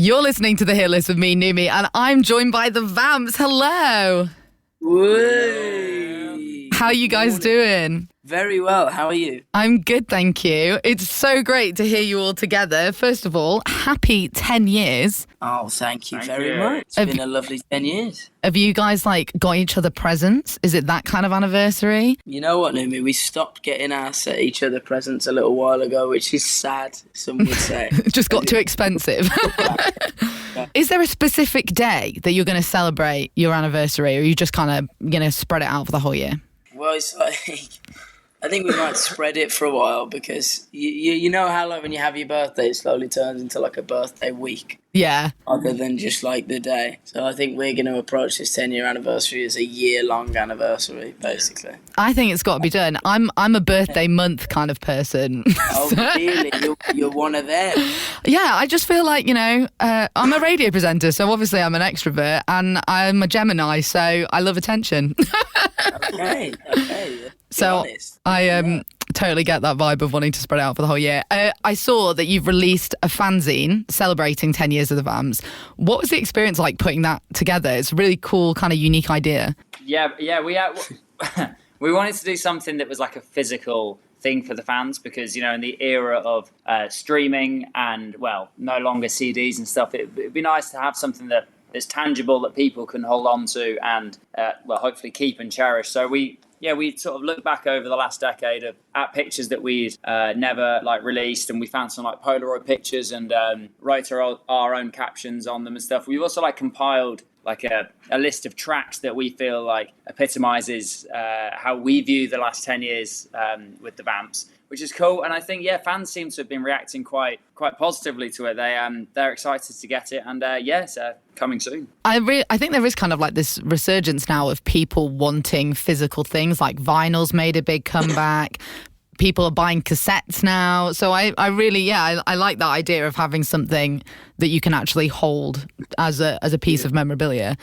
You're listening to The Hit List with me, Numi, and I'm joined by The Vamps. Hello. Whey. How are you guys doing? Very well. How are you? I'm good, thank you. It's so great to hear you all together. First of all, happy 10 years. Oh, thank you very much. It's been a lovely 10 years. Have you guys, got each other presents? Is it that kind of anniversary? You know what, Numi? We stopped getting each other presents a little while ago, which is sad, some would say. It just got too expensive. Is there a specific day that you're going to celebrate your anniversary, or are you just kind of going to spread it out for the whole year? Well, it's like, I think we might spread it for a while because you know how when you have your birthday, it slowly turns into a birthday week. Yeah. Other than just the day. So I think we're going to approach this 10-year anniversary as a year-long anniversary, basically. I think it's got to be done. I'm a birthday month kind of person. Oh, really? You're one of them? Yeah, I just feel like, I'm a radio presenter, so obviously I'm an extrovert, and I'm a Gemini, so I love attention. Okay. So I totally get that vibe of wanting to spread it out for the whole year. I saw that you've released a fanzine celebrating 10 years of the Vamps. What was the experience like putting that together? It's a really cool, kind of unique idea. Yeah, we wanted to do something that was like a physical thing for the fans because, in the era of streaming and, no longer CDs and stuff, it'd be nice to have something that's tangible that people can hold on to and, hopefully keep and cherish. So we sort of looked back over the last decade at pictures that we'd never released, and we found some Polaroid pictures and wrote our own captions on them and stuff. We've also compiled a list of tracks that we feel epitomizes how we view the last 10 years with the Vamps, which is cool. And I think, fans seem to have been reacting quite positively to it. They're excited to get it, and it's coming soon. I think there is kind of this resurgence now of people wanting physical things, like vinyl's made a big comeback. People are buying cassettes now. So I really, I like that idea of having something that you can actually hold as a piece of memorabilia.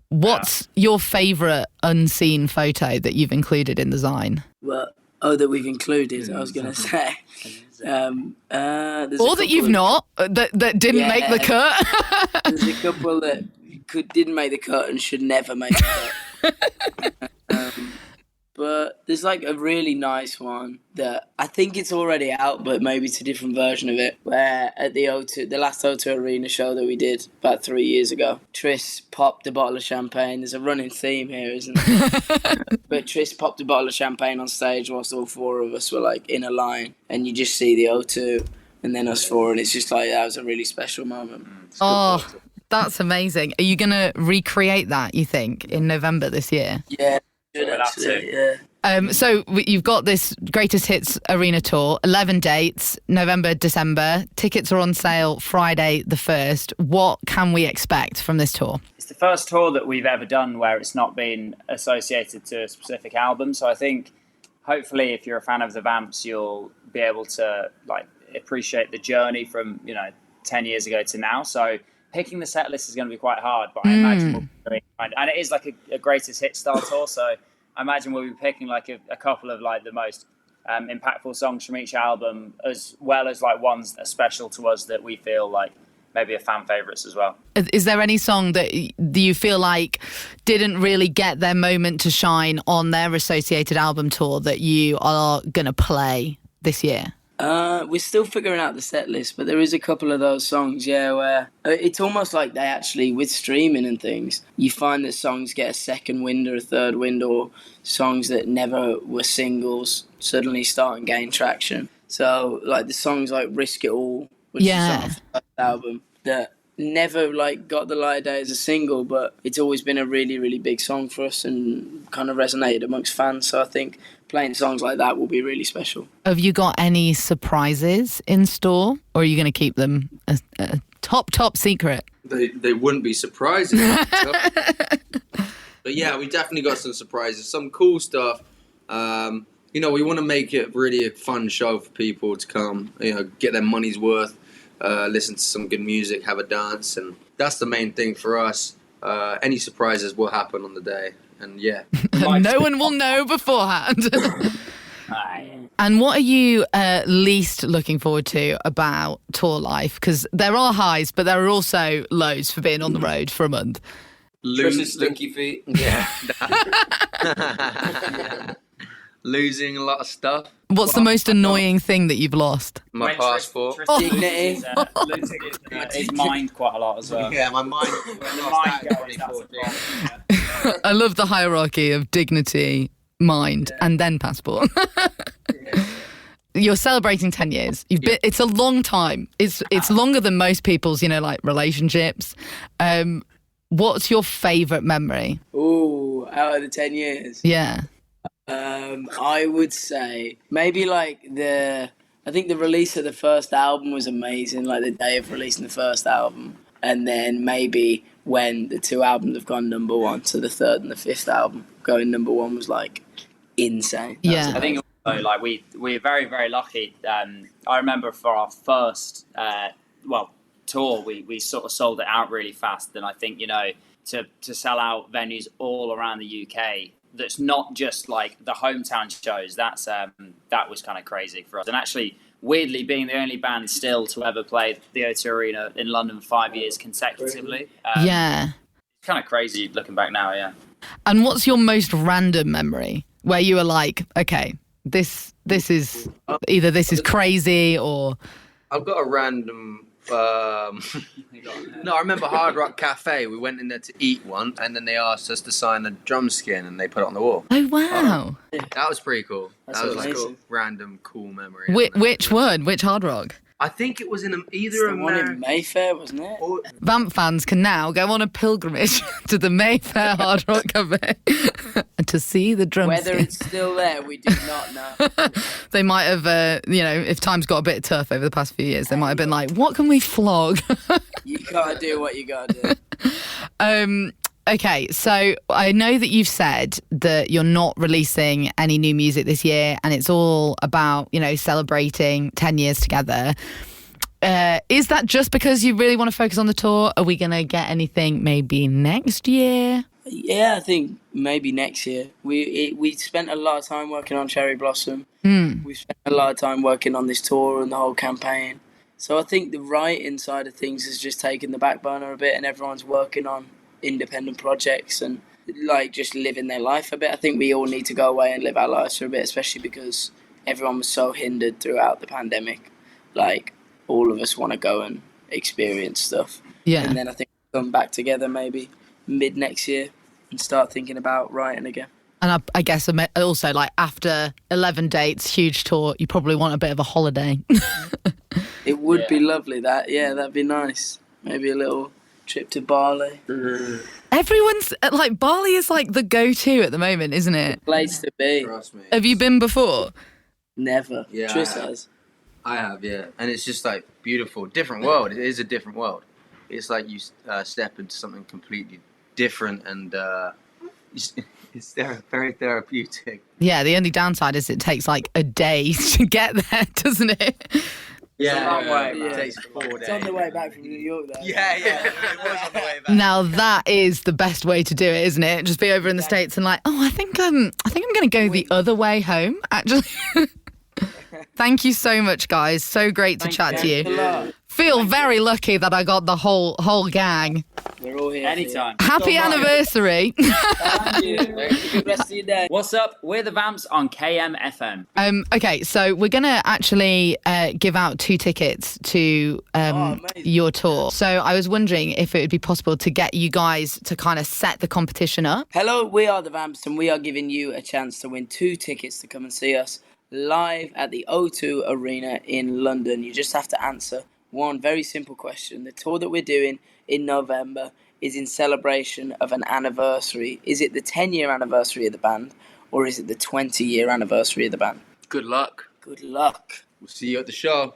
What's your favourite unseen photo that you've included in the Zine? Well, that we've included, I was going to say. Or that you've not, that didn't make the cut. There's a couple that didn't make the cut and should never make the cut. But there's a really nice one that I think it's already out, but maybe it's a different version of it, where at the last O2 Arena show that we did about 3 years ago, Tris popped a bottle of champagne. There's a running theme here, isn't there? But Tris popped a bottle of champagne on stage whilst all four of us were in a line, and you just see the O2 and then us four, and it's just that was a really special moment. Oh, that's amazing. Are you going to recreate that, you think, in November this year? Yeah. So you've got this Greatest Hits Arena Tour, 11 dates, November, December. Tickets are on sale Friday the 1st. What can we expect from this tour? It's the first tour that we've ever done where it's not been associated to a specific album. So I think, hopefully, if you're a fan of the Vamps, you'll be able to appreciate the journey from 10 years ago to now. So picking the set list is going to be quite hard, but I imagine we'll be doing, and it is a greatest hit style tour, so I imagine we'll be picking a couple of the most impactful songs from each album, as well as ones that are special to us that we feel maybe are fan favourites as well. Is there any song that you feel didn't really get their moment to shine on their associated album tour that you are going to play this year? We're still figuring out the set list, but there is a couple of those songs, where it's almost they actually, with streaming and things, you find that songs get a second wind or a third wind, or songs that never were singles suddenly start and gain traction. So, the songs Risk It All, which is on the first album, that never got the light of day as a single, but it's always been a really, really big song for us and kind of resonated amongst fans. So I think playing songs like that will be really special. Have you got any surprises in store, or are you going to keep them a top secret? They wouldn't be surprising. But we definitely got some surprises, some cool stuff. We want to make it really a fun show for people to come, get their money's worth, listen to some good music, have a dance, and that's the main thing for us. Any surprises will happen on the day, and no one will know beforehand. And what are you least looking forward to about tour life? Because there are highs, but there are also lows for being on the road for a month. Trish's stinky feet. Yeah. Losing a lot of stuff. What's the most annoying thing that you've lost? My passport. Dignity. Losing his mind quite a lot as well. Yeah, my mind. I love the hierarchy of dignity, mind, and then passport. You're celebrating 10 years. It's a long time. It's longer than most people's, like relationships. What's your favourite memory? Ooh, out of the 10 years. Yeah. I would say maybe I think the release of the first album was amazing, like the day of releasing the first album. And then maybe when the 2 albums have gone number 1, so the 3rd and the 5th album going number 1 was like insane. Yeah. I think also, like we're very, very lucky. I remember for our first tour, we sort of sold it out really fast. And I think, to sell out venues all around the UK, that's not just like the hometown shows, that was kind of crazy for us. And actually, weirdly, being the only band still to ever play the O2 Arena in London 5 years consecutively. Yeah. It's kind of crazy looking back now, yeah. And what's your most random memory where you were like, okay, this is either this is crazy or... I've got a random... No, I remember Hard Rock Cafe. We went in there to eat one, and then they asked us to sign a drum skin, and they put it on the wall. Oh, wow. That was pretty cool. That's That was like a amazing. random cool memory. Which one? Which Hard Rock? I think it was in It's the one in Mayfair, wasn't it? or Vamp fans can now go on a pilgrimage to the Mayfair Hard Rock Cafe to see the drum Whether skin. it's still there, we do not know. They might have, if time's got a bit tough over the past few years, they might have been like, what can we flog? You gotta do what you gotta do. Okay, so I know that you've said that you're not releasing any new music this year and it's all about, celebrating 10 years together. Is that just because you really want to focus on the tour? Are we going to get anything maybe next year? Yeah, I think maybe next year. We spent a lot of time working on Cherry Blossom. We spent a lot of time working on this tour and the whole campaign. So I think the writing side of things has just taken the back burner a bit and everyone's working on independent projects and just living their life a bit. I think we all need to go away and live our lives for a bit, especially because everyone was so hindered throughout the pandemic. All of us want to go and experience stuff. Yeah. And then I think we'll come back together maybe mid next year and start thinking about writing again. And I guess also after 11 dates, huge tour, you probably want a bit of a holiday. It would be lovely that'd be nice. Maybe a little trip to Bali. Everyone's Bali is the go-to at the moment, isn't it? Place to be. trust me. Have you been before? Never. Yeah, Tris I have. has. I have, yeah, and it's just beautiful, different world. It is a different world. It's like you step into something completely different, and it's very therapeutic. Yeah, the only downside is it takes a day to get there, doesn't it? Yeah, long way, man. it takes 4 days. It's on the way back from New York, though. Yeah, it was on the way back. Now that is the best way to do it, isn't it? Just be over in the States and I think I'm going to go the other way home, actually. Thank you so much, guys. So great to chat to Thanks a you. lot. Feel very lucky that I got the whole gang. We're all here. Anytime. Happy anniversary. Thank you. Good rest of your day. What's up? We're the Vamps on KMFM. Okay, so we're going to actually give out 2 tickets to amazing. your tour. So I was wondering if it would be possible to get you guys to kind of set the competition up. Hello, we are the Vamps, and we are giving you a chance to win 2 tickets to come and see us live at the O2 Arena in London. You just have to answer one very simple question. The tour that we're doing in November is in celebration of an anniversary. Is it the 10-year anniversary of the band, or is it the 20-year anniversary of the band? Good luck. Good luck. We'll see you at the show.